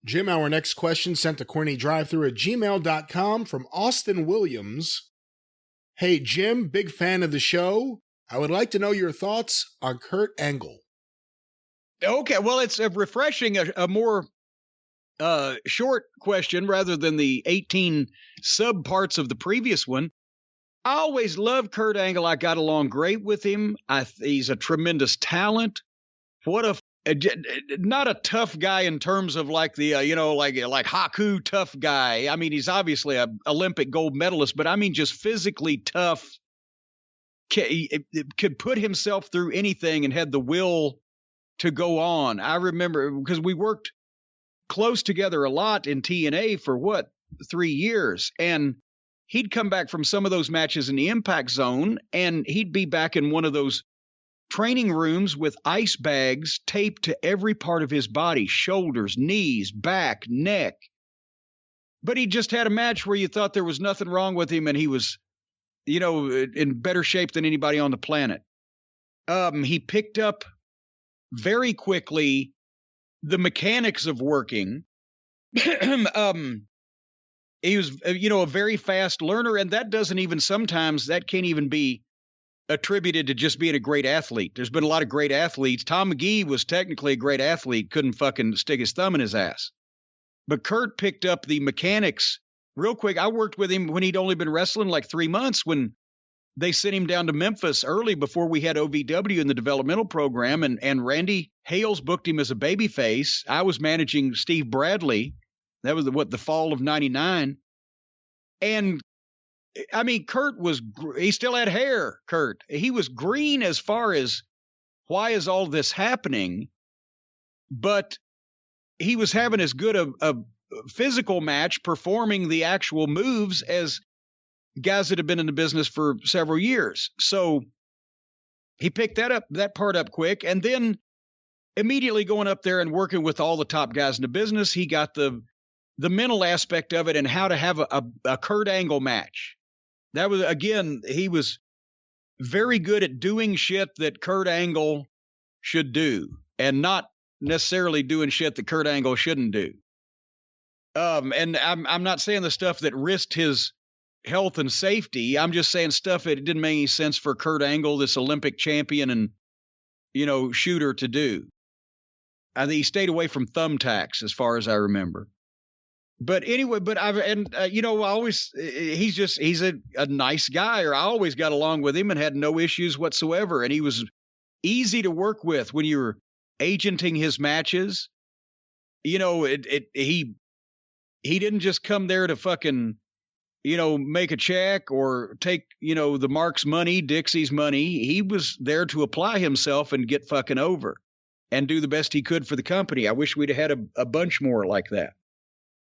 Jim, our next question sent to CornyDriveThru at gmail.com from Austin Williams. Hey, Jim, big fan of the show. I would like to know your thoughts on Kurt Angle. Okay, well, it's a refreshing, a more short question rather than the 18 subparts of the previous one. I always loved Kurt Angle. I got along great with him. He's a tremendous talent. Not a tough guy in terms of like the, like Haku tough guy. I mean, he's obviously an Olympic gold medalist, but I mean, just physically tough. Could put himself through anything and had the will to go on. I remember because we worked close together a lot in TNA for 3 years, and he'd come back from some of those matches in the Impact Zone, and he'd be back in one of those training rooms with ice bags taped to every part of his body, shoulders, knees, back, neck. But he just had a match where you thought there was nothing wrong with him, and he was, in better shape than anybody on the planet. He picked up very quickly the mechanics of working. He was, a very fast learner, and that can't even be attributed to just being a great athlete. There's been a lot of great athletes. Tom McGee was technically a great athlete, couldn't fucking stick his thumb in his ass. But Kurt picked up the mechanics real quick. I worked with him when he'd only been wrestling like 3 months when they sent him down to Memphis early before we had OVW in the developmental program, and Randy Hales booked him as a babyface. I was managing Steve Bradley. That was the fall of 99. And I mean, he still had hair, Kurt. He was green as far as why is all this happening? But he was having as good a physical match performing the actual moves as guys that have been in the business for several years. So he picked that part up quick. And then immediately going up there and working with all the top guys in the business, he got the mental aspect of it and how to have a Kurt Angle match. That was, again, he was very good at doing shit that Kurt Angle should do and not necessarily doing shit that Kurt Angle shouldn't do. And I'm not saying the stuff that risked his health and safety. I'm just saying stuff that didn't make any sense for Kurt Angle, this Olympic champion and, shooter, to do. I think he stayed away from thumbtacks as far as I remember. But anyway, he's a nice guy, or I always got along with him and had no issues whatsoever. And he was easy to work with when you were agenting his matches. He didn't just come there to fucking, make a check or take, the Mark's money, Dixie's money. He was there to apply himself and get fucking over and do the best he could for the company. I wish we'd have had a bunch more like that.